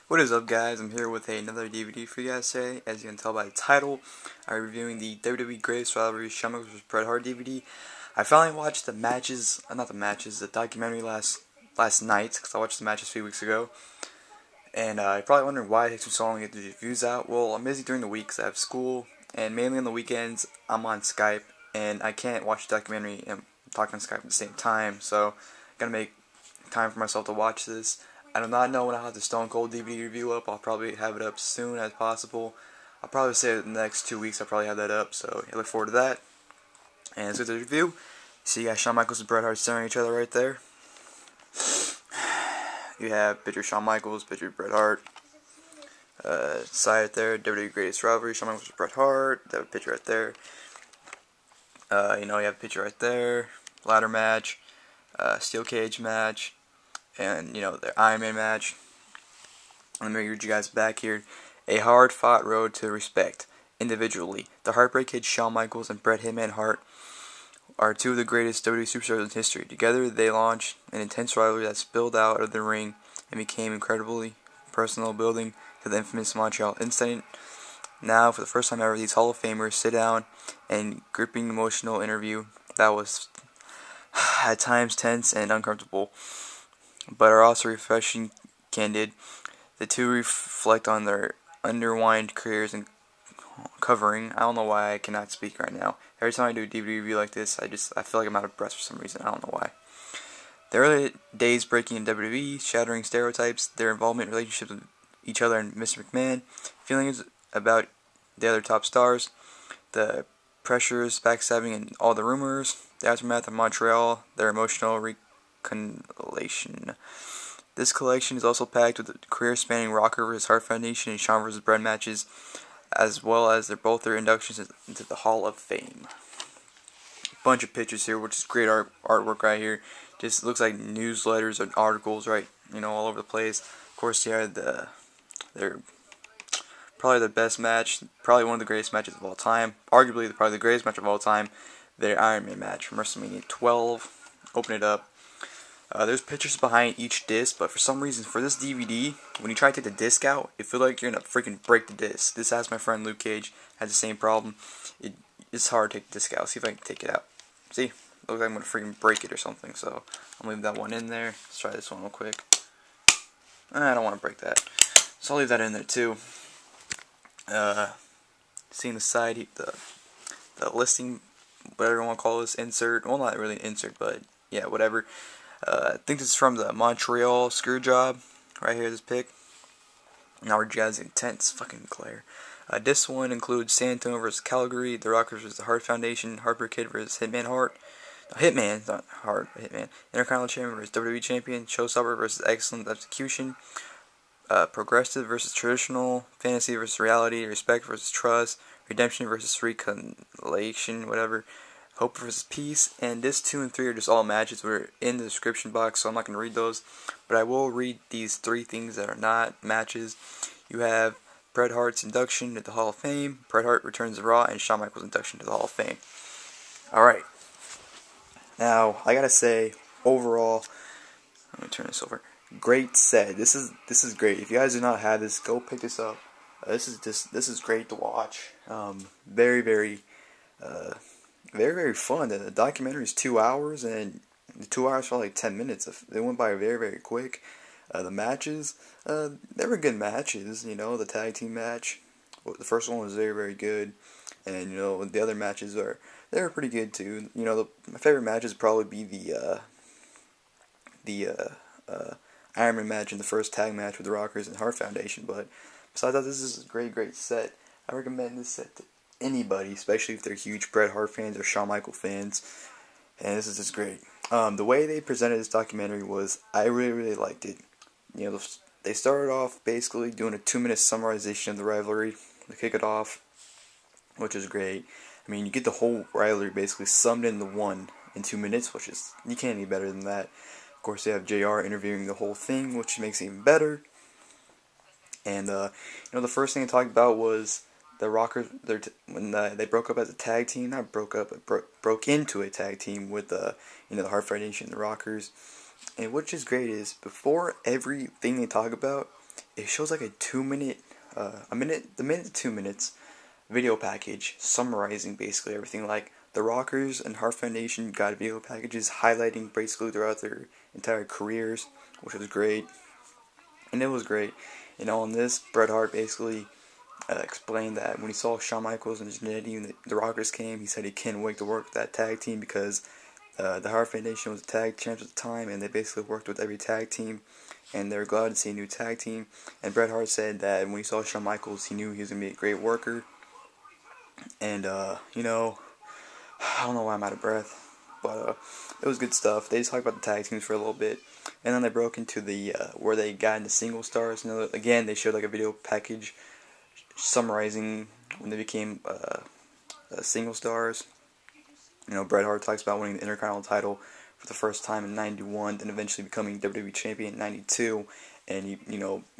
What is up, guys? I'm here with another DVD for you guys today. As you can tell by the title, I'm reviewing the WWE Greatest Rivalries Shawn vs. Bret Hart DVD. I finally watched the matches, the documentary last night, because I watched the matches a few weeks ago. And you're probably wondering why it takes me so long to get the reviews out. Well, I'm busy during the week because I have school, and mainly on the weekends, I'm on Skype, and I can't watch the documentary and talk on Skype at the same time, so I gotta make time for myself to watch this. I do not know when I'll have the Stone Cold DVD review up. I'll probably have it up as soon as possible. I'll probably say in the next 2 weeks I'll probably have that up, so I look forward to that. And let's get to the review. See, you got Shawn Michaels and Bret Hart staring at each other right there. You have picture Shawn Michaels, picture Bret Hart. Side right there, WWE Greatest Rivalry, Shawn Michaels and Bret Hart. They have a picture right there. You have a picture right there. Ladder match, steel cage match, and their Iron Man match. Let me read you guys back here. A hard-fought road to respect. Individually, the Heartbreak Kid Shawn Michaels and Bret Hitman Hart are two of the greatest WWE superstars in history. Together, they launched an intense rivalry that spilled out of the ring and became incredibly personal, building to the infamous Montreal incident. Now, for the first time ever, these Hall of Famers sit down and gripping emotional interview that was at times tense and uncomfortable, but are also refreshing, candid. The two reflect on their underwined careers and covering. I don't know why I cannot speak right now. Every time I do a DVD review like this, I feel like I'm out of breath for some reason. I don't know why. Their early days breaking in WWE, shattering stereotypes, their involvement in relationships with each other and Mr. McMahon, feelings about the other top stars, the pressures, backstabbing, and all the rumors, the aftermath of Montreal, their emotional reconciliation. This collection is also packed with career-spanning Rocker vs. Hart Foundation and Shawn vs. Bret matches, as well as their inductions into the Hall of Fame. Bunch of pictures here, which is great artwork right here. Just looks like newsletters and articles, right? All over the place. Of course, they're probably the best match, probably one of the greatest matches of all time. Arguably, probably the greatest match of all time. Their Iron Man match from WrestleMania 12. Open it up. There's pictures behind each disc, but for some reason, for this DVD, when you try to take the disc out, it feels like you're gonna freaking break the disc. This has my friend Luke Cage had the same problem. It's hard to take the disc out. See if I can take it out. See, looks like I'm gonna freaking break it or something. So I'll leave that one in there. Let's try this one real quick. I don't want to break that, so I'll leave that in there too. Seeing the side, the listing, whatever you want to call this, insert. Well, not really an insert, but yeah, whatever. I think this is from the Montreal Screwjob. Right here, this pic. Now we're jazz intense fucking glare. This one includes San Antonio vs. Calgary, the Rockers vs. the Hart Foundation, Heartbreak Kid vs. Hitman Hart. No, Hitman, not Hart, but Hitman. Intercontinental Champion vs. WWE Champion, Showstopper vs. Excellent Execution, Progressive vs. Traditional, Fantasy vs. Reality, Respect vs. Trust, Redemption vs. Reconciliation, whatever. Hope vs. Peace, and this 2 and 3 are just all matches. We're in the description box, so I'm not going to read those, but I will read these 3 things that are not matches. You have Bret Hart's induction to the Hall of Fame, Bret Hart returns to Raw, and Shawn Michaels' induction to the Hall of Fame. Alright, now, I gotta say, overall, let me turn this over, great set. This is great. If you guys do not have this, go pick this up. This is great to watch. Very, very fun. The documentary is 2 hours, and the 2 hours felt like 10 minutes. They went by very, very quick. The matches, they were good matches. The tag team match, the first one was very, very good, and the other matches they were pretty good too. My favorite matches would probably be the Iron Man match and the first tag match with the Rockers and Hart Foundation. But besides that, this is a great set. I recommend this set to anybody, especially if they're huge Bret Hart fans or Shawn Michaels fans, and this is just great. The way they presented this documentary was, I really liked it. They started off basically doing a 2-minute summarization of the rivalry to kick it off, which is great. I mean, you get the whole rivalry basically summed into 2 minutes, which is, you can't any better than that. Of course, they have JR interviewing the whole thing, which makes it even better. And the first thing they talked about was the Rockers, when they broke up as a tag team. Not broke up, but broke into a tag team with the Hart Foundation and the Rockers. And what is great is, before everything they talk about, it shows like a 2 minute, the minute to 2 minutes video package summarizing basically everything. Like the Rockers and Hart Foundation got video packages highlighting basically throughout their entire careers, which was great, and it was great. On this, Bret Hart basically explained that when he saw Shawn Michaels and Jannetty and the Rockers came, he said he can't wait to work with that tag team because the Hart Foundation was tag champs at the time, and they basically worked with every tag team, and they were glad to see a new tag team. And Bret Hart said that when he saw Shawn Michaels, he knew he was going to be a great worker. And, I don't know why I'm out of breath, but it was good stuff. They just talked about the tag teams for a little bit, and then they broke into the where they got into single stars. Again, they showed like a video package summarizing when they became single stars. Bret Hart talks about winning the Intercontinental title for the first time in '91, then eventually becoming WWE champion in '92. And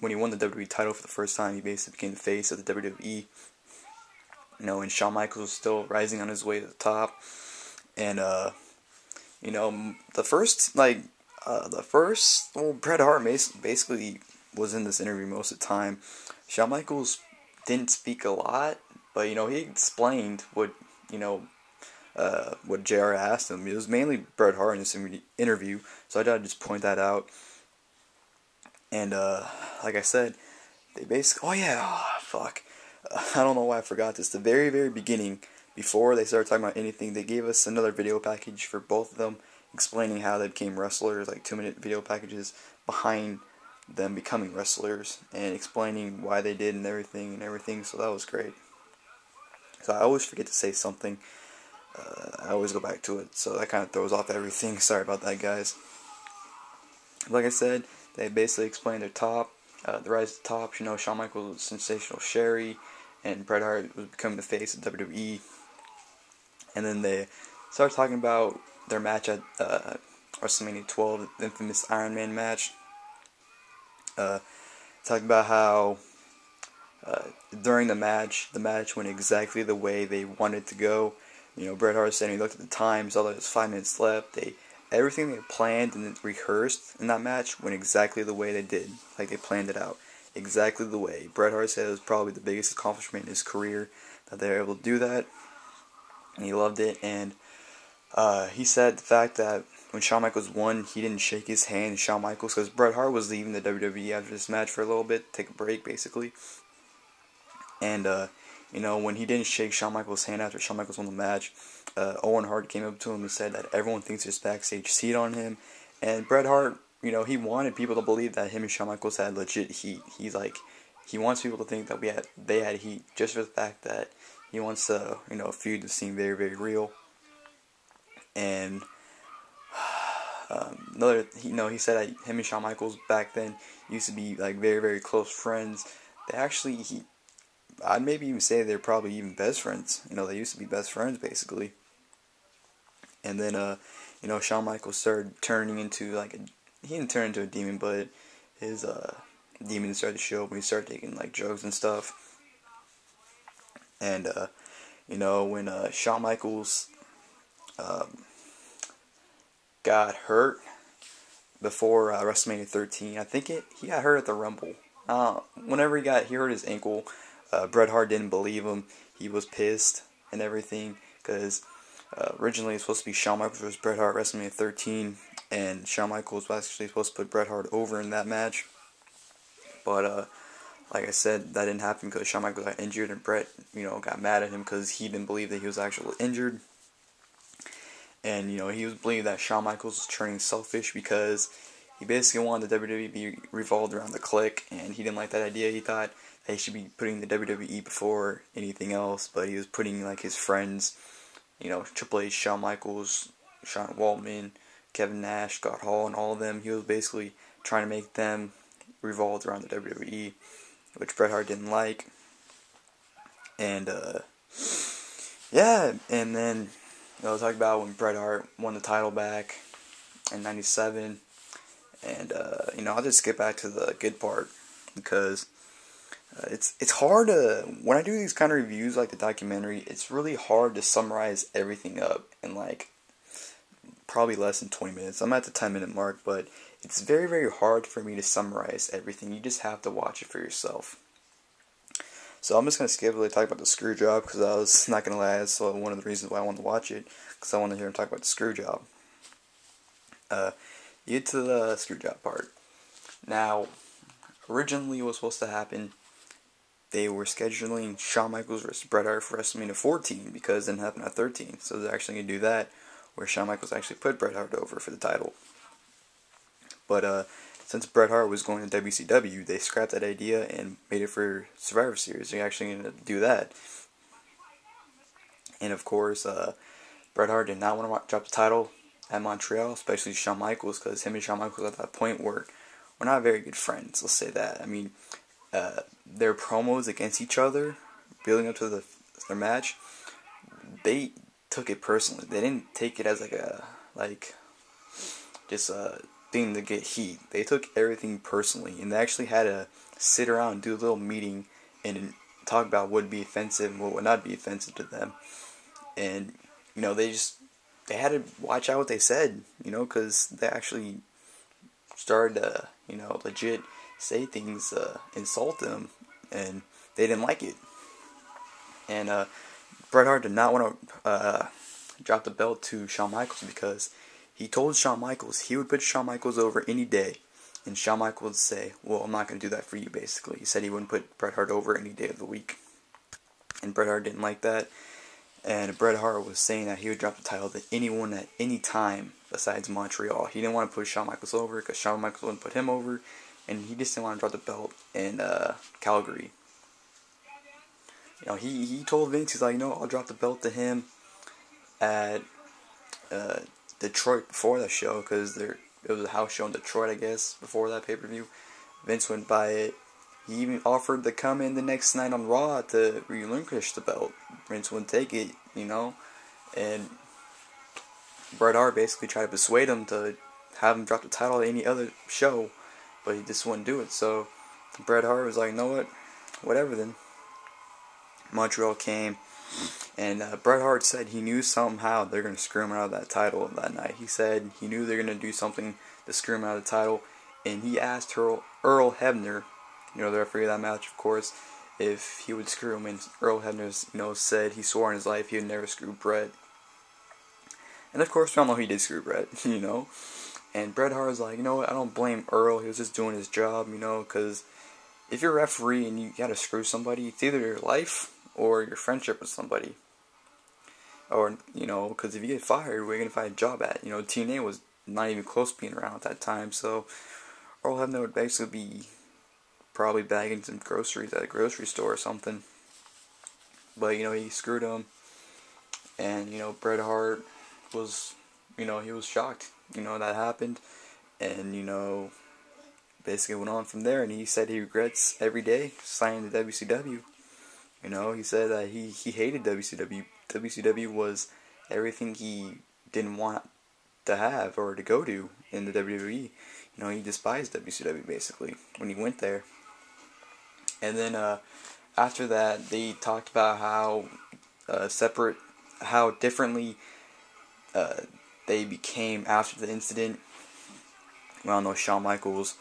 when he won the WWE title for the first time, he basically became the face of the WWE. And Shawn Michaels was still rising on his way to the top. And Bret Hart basically was in this interview most of the time. Shawn Michaels didn't speak a lot, but he explained what JR asked him. It was mainly Bret Hart in this interview, so I thought I'd just point that out. And like I said, they basically, I don't know why I forgot this. The very, very beginning, before they started talking about anything, they gave us another video package for both of them, explaining how they became wrestlers, like 2-minute video packages behind them becoming wrestlers, and explaining why they did and everything, so that was great. So I always forget to say something. I always go back to it, so that kind of throws off everything. Sorry about that, guys. Like I said, they basically explained their top, the rise to the top. Shawn Michaels was sensational Sherry, and Bret Hart was becoming the face of WWE. And then they started talking about their match at WrestleMania 12, the infamous Iron Man match. Talking about how during the match went exactly the way they wanted to go. Bret Hart said he looked at the time, saw that there was 5 minutes left. Everything they planned and rehearsed in that match went exactly the way they did. Like they planned it out. Exactly the way. Bret Hart said it was probably the biggest accomplishment in his career that they were able to do that. And he loved it. And he said the fact that when Shawn Michaels won, he didn't shake his hand, Shawn Michaels, because Bret Hart was leaving the WWE after this match for a little bit, take a break basically. And when he didn't shake Shawn Michaels' hand after Shawn Michaels won the match, Owen Hart came up to him and said that everyone thinks there's backstage heat on him. And Bret Hart, he wanted people to believe that him and Shawn Michaels had legit heat. He wants people to think that they had heat, just for the fact that he wants a feud to seem very, very real. And he said that him and Shawn Michaels back then used to be like very, very close friends. They actually, I'd maybe even say they're probably even best friends. They used to be best friends basically. And then Shawn Michaels started turning into he didn't turn into a demon, but his demon started to show up when he started taking like drugs and stuff. And when Shawn Michaels got hurt before WrestleMania 13, I think he got hurt at the Rumble. Whenever he hurt his ankle, Bret Hart didn't believe him. He was pissed and everything because originally it was supposed to be Shawn Michaels versus Bret Hart WrestleMania 13, and Shawn Michaels was actually supposed to put Bret Hart over in that match. But like I said, that didn't happen because Shawn Michaels got injured, and Bret got mad at him because he didn't believe that he was actually injured. And he was believing that Shawn Michaels was turning selfish because he basically wanted the WWE to be revolved around the Clique, and he didn't like that idea. He thought that he should be putting the WWE before anything else, but he was putting like his friends, Triple H, Shawn Michaels, Sean Waltman, Kevin Nash, Scott Hall, and all of them. He was basically trying to make them revolved around the WWE, which Bret Hart didn't like. And and then talk about when Bret Hart won the title back in '97, and I'll just skip back to the good part because it's hard to, when I do these kind of reviews like the documentary, it's really hard to summarize everything up in like probably less than 20 minutes. I'm at the 10-minute mark, but it's very, very hard for me to summarize everything. You just have to watch it for yourself. So I'm just going to skip really talk about the screw job, because I was not going to lie, that's one of the reasons why I wanted to watch it, because I wanted to hear him talk about the screw job. You get to the screw job part. Now, originally what was supposed to happen, they were scheduling Shawn Michaels versus Bret Hart for WrestleMania 14, because it didn't happen at 13, so they're actually going to do that, where Shawn Michaels actually put Bret Hart over for the title. But since Bret Hart was going to WCW, they scrapped that idea and made it for Survivor Series. They're actually going to do that. And of course, Bret Hart did not want to drop the title at Montreal, especially Shawn Michaels, because him and Shawn Michaels at that point were not very good friends, let's say that. I mean, their promos against each other, building up to their match, they took it personally. They didn't take it as just a thing to get heat. They took everything personally, and they actually had to sit around and do a little meeting and talk about what would be offensive and what would not be offensive to them. And they had to watch out what they said, because they actually started to, legit say things, insult them, and they didn't like it. And Bret Hart did not want to drop the belt to Shawn Michaels, because he told Shawn Michaels he would put Shawn Michaels over any day, and Shawn Michaels would say, well, I'm not going to do that for you, basically. He said he wouldn't put Bret Hart over any day of the week, and Bret Hart didn't like that. And Bret Hart was saying that he would drop the title to anyone at any time besides Montreal. He didn't want to put Shawn Michaels over because Shawn Michaels wouldn't put him over, and he just didn't want to drop the belt in Calgary. He told Vince, he's like, I'll drop the belt to him at Detroit before that show, because it was a house show in Detroit, I guess, before that pay-per-view. Vince wouldn't buy it. He even offered to come in the next night on Raw to relinquish the belt. Vince wouldn't take it, and Bret Hart basically tried to persuade him to have him drop the title at any other show, but he just wouldn't do it. So Bret Hart was like, you know what, whatever then. Montreal came, and Bret Hart said he knew somehow they're going to screw him out of that title that night. He said he knew they're going to do something to screw him out of the title, and he asked Earl Hebner, the referee of that match, of course, if he would screw him, and Earl Hebner, said he swore on his life he would never screw Bret. And of course, we all know he did screw Bret, And Bret Hart was like, what, I don't blame Earl, he was just doing his job, because if you're a referee and you gotta screw somebody, it's either your life or your friendship with somebody. Or, because if you get fired, where are you gonna find a job at? TNA was not even close to being around at that time, so Earl Hebner would basically be probably bagging some groceries at a grocery store or something. But, he screwed him, and, Bret Hart was, he was shocked, that happened, and, basically went on from there, and he said he regrets every day signing to WCW. He said that he hated WCW. WCW was everything he didn't want to have or to go to in the WWE. He despised WCW basically when he went there. And then after that, they talked about how how differently they became after the incident. Well, Shawn Michaels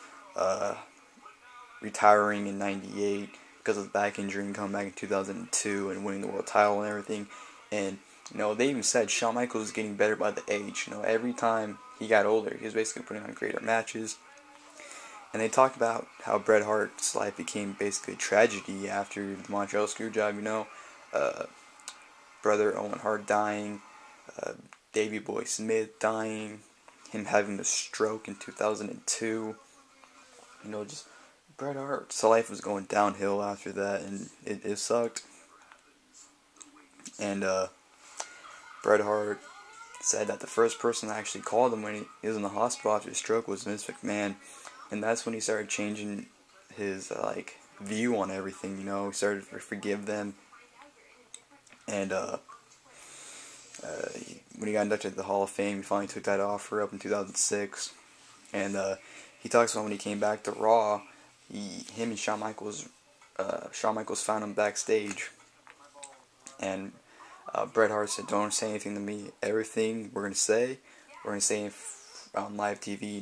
retiring in '98 because of the back injury and coming back in 2002 and winning the world title and everything. And they even said Shawn Michaels was getting better by the age. Every time he got older, he was basically putting on greater matches. And they talked about how Bret Hart's life became basically a tragedy after the Montreal Screwjob. Brother Owen Hart dying, Davey Boy Smith dying, him having a stroke in 2002. Just Bret Hart's life was going downhill after that, and it sucked. And Bret Hart said that the first person that actually called him when he was in the hospital after his stroke was Vince McMahon, and that's when he started changing his view on everything. He started to forgive them, and when he got inducted to the Hall of Fame, he finally took that offer up in 2006, and he talks about when he came back to Raw, him and Shawn Michaels found him backstage, and Bret Hart said, "Don't say anything to me. Everything we're gonna say on live TV.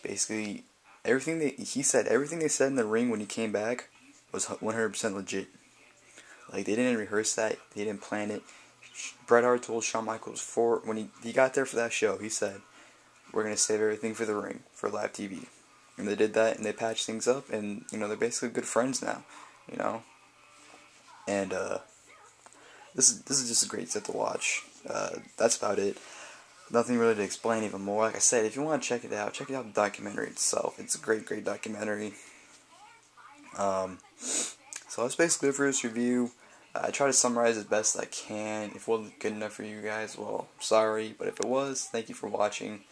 Basically, everything they said in the ring when he came back was 100% legit. Like, they didn't rehearse that, they didn't plan it. Bret Hart told Shawn Michaels when he got there for that show, he said, "We're gonna save everything for the ring, for live TV." And they did that, and they patched things up, and they're basically good friends now, you know. And this is just a great set to watch. That's about it. Nothing really to explain even more. Like I said, if you want to check it out the documentary itself. It's a great documentary. So that's basically it for this review. I try to summarize as best I can. If it wasn't good enough for you guys, well, sorry. But if it was, thank you for watching.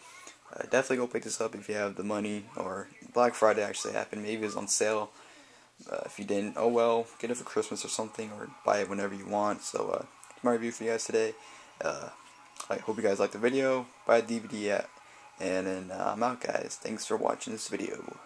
Definitely go pick this up if you have the money. Or Black Friday actually happened. Maybe it was on sale. If you didn't, oh well, get it for Christmas or something, or buy it whenever you want. So, my review for you guys today. I hope you guys liked the video. Buy a DVD and then I'm out, guys. Thanks for watching this video.